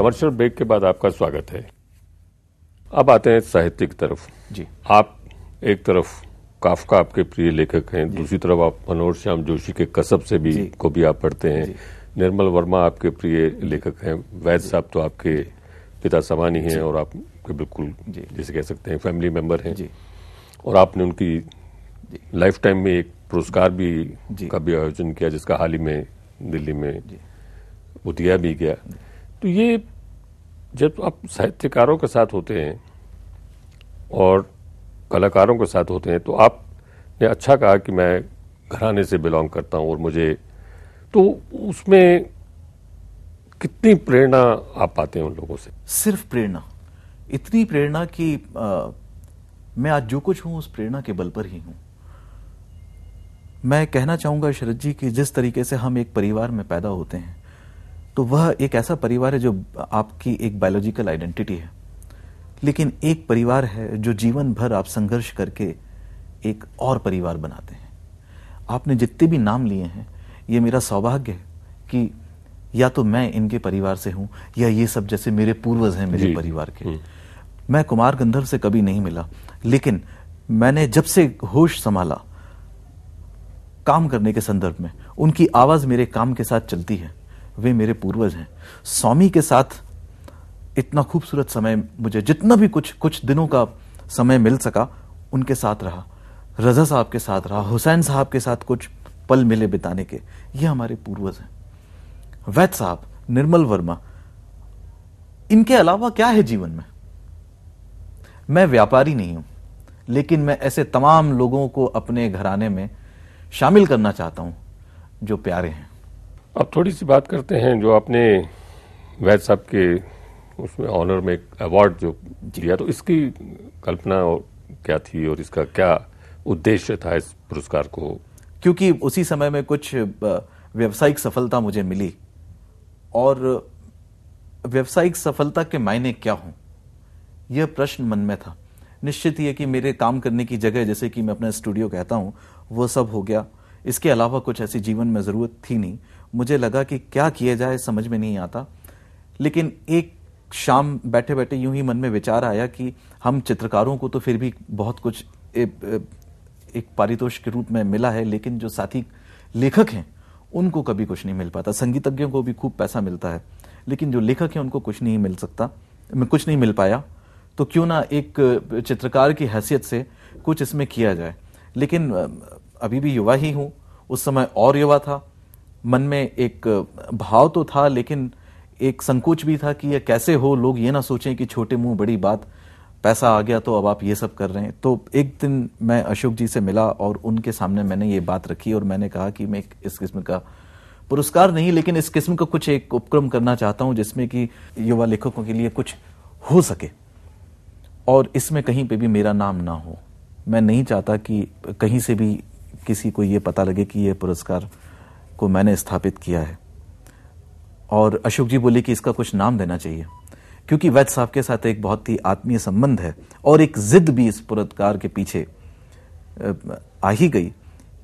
Commercial break के बाद आपका स्वागत है। अब आते हैं साहित्य की तरफ। जी, आप एक तरफ काफका आपके प्रिय लेखक हैं, दूसरी तरफ आप मनोहर श्याम जोशी के कसब से भी को भी आप पढ़ते हैं। निर्मल वर्मा आपके प्रिय लेखक हैं। वैद साहब तो आपके पिता समान ही हैं और आपके बिल्कुल जैसे कह सकते हैं फैमिली मेंबर हैं। और आपने उनकी लाइफ टाइम में एक पुरस्कार भी का भी आयोजन किया, जिसका हाल ही में दिल्ली में वो दिया भी गया। तो ये जब आप साहित्यकारों के साथ होते हैं और कलाकारों के साथ होते हैं, तो आपने अच्छा कहा कि मैं घराने से बिलोंग करता हूं और मुझे तो उसमें कितनी प्रेरणा आप पाते हैं उन लोगों से? सिर्फ प्रेरणा, इतनी प्रेरणा कि मैं आज जो कुछ हूं उस प्रेरणा के बल पर ही हूं। मैं कहना चाहूंगा शरद जी कि जिस तरीके से हम एक परिवार में पैदा होते हैं, तो वह एक ऐसा परिवार है जो आपकी एक बायोलॉजिकल आइडेंटिटी है, लेकिन एक परिवार है जो जीवन भर आप संघर्ष करके एक और परिवार बनाते हैं। आपने जितने भी नाम लिए हैं, ये मेरा सौभाग्य है कि या तो मैं इनके परिवार से हूं या ये सब जैसे मेरे पूर्वज हैं मेरे परिवार के। मैं कुमार गंधर्व से कभी नहीं मिला, लेकिन मैंने जब से होश संभाला काम करने के संदर्भ में, उनकी आवाज मेरे काम के साथ चलती है। वे मेरे पूर्वज हैं। स्वामी के साथ इतना खूबसूरत समय मुझे जितना भी कुछ दिनों का समय मिल सका उनके साथ रहा। रजा साहब के साथ रहा, हुसैन साहब के साथ कुछ पल मिले बिताने के, ये हमारे पूर्वज हैं। वैद साहब, निर्मल वर्मा, इनके अलावा क्या है जीवन में? मैं व्यापारी नहीं हूं, लेकिन मैं ऐसे तमाम लोगों को अपने घराने में शामिल करना चाहता हूं जो प्यारे हैं। अब थोड़ी सी बात करते हैं जो आपने वैद साहब के उसमें ऑनर में एक अवार्ड जो दिया, तो इसकी कल्पना क्या थी और इसका क्या उद्देश्य था इस पुरस्कार को? क्योंकि उसी समय में कुछ व्यावसायिक सफलता मुझे मिली, और व्यावसायिक सफलता के मायने क्या हों, यह प्रश्न मन में था। निश्चित ही है कि मेरे काम करने की जगह, जैसे कि मैं अपना स्टूडियो कहता हूं, वो सब हो गया। इसके अलावा कुछ ऐसी जीवन में जरूरत थी नहीं। मुझे लगा कि क्या किया जाए, समझ में नहीं आता। लेकिन एक शाम बैठे बैठे यूं ही मन में विचार आया कि हम चित्रकारों को तो फिर भी बहुत कुछ एक पारितोषिक के रूप में मिला है, लेकिन जो साथी लेखक हैं उनको कभी कुछ नहीं मिल पाता। संगीतज्ञों को भी खूब पैसा मिलता है, लेकिन जो लेखक हैं उनको कुछ नहीं मिल सकता, कुछ नहीं मिल पाया। तो क्यों ना एक चित्रकार की हैसियत से कुछ इसमें किया जाए। लेकिन अभी भी युवा ही हूं, उस समय और युवा था। मन में एक भाव तो था, लेकिन एक संकोच भी था कि यह कैसे हो, लोग ये ना सोचें कि छोटे मुंह बड़ी बात, पैसा आ गया तो अब आप ये सब कर रहे हैं। तो एक दिन मैं अशोक जी से मिला और उनके सामने मैंने ये बात रखी और मैंने कहा कि मैं इस किस्म का पुरस्कार नहीं, लेकिन इस किस्म का कुछ एक उपक्रम करना चाहता हूं जिसमें कि युवा लेखकों के लिए कुछ हो सके और इसमें कहीं पे भी मेरा नाम ना हो। मैं नहीं चाहता कि कहीं से भी किसी को ये पता लगे कि ये पुरस्कार को मैंने स्थापित किया है। और अशोक जी बोले कि इसका कुछ नाम देना चाहिए, क्योंकि वैद साहब के साथ एक बहुत ही आत्मीय संबंध है और एक जिद भी इस पुरस्कार के पीछे आ ही गई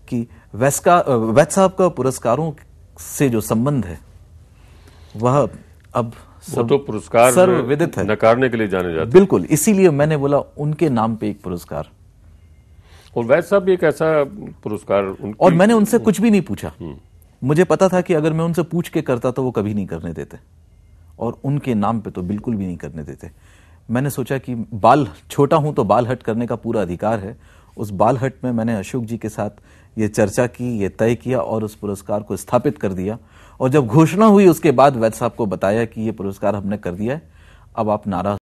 कि वैद साहब का पुरस्कारों से जो संबंध है वह अब वो तो पुरस्कार सर्वविदित है, नकारने के लिए जाने जाते। बिल्कुल, इसीलिए मैंने बोला उनके नाम पे एक पुरस्कार। और वैद साहब भी एक ऐसा पुरस्कार और मैंने उनसे कुछ भी नहीं पूछा। मुझे पता था कि अगर मैं उनसे पूछ के करता तो वो कभी नहीं करने देते, और उनके नाम पे तो बिल्कुल भी नहीं करने देते। मैंने सोचा कि बाल छोटा हूं तो बाल हट करने का पूरा अधिकार है। उस बाल हट में मैंने अशोक जी के साथ ये चर्चा की, ये तय किया और उस पुरस्कार को स्थापित कर दिया। और जब घोषणा हुई उसके बाद वैद साहब को बताया कि ये पुरस्कार हमने कर दिया है, अब आप नाराज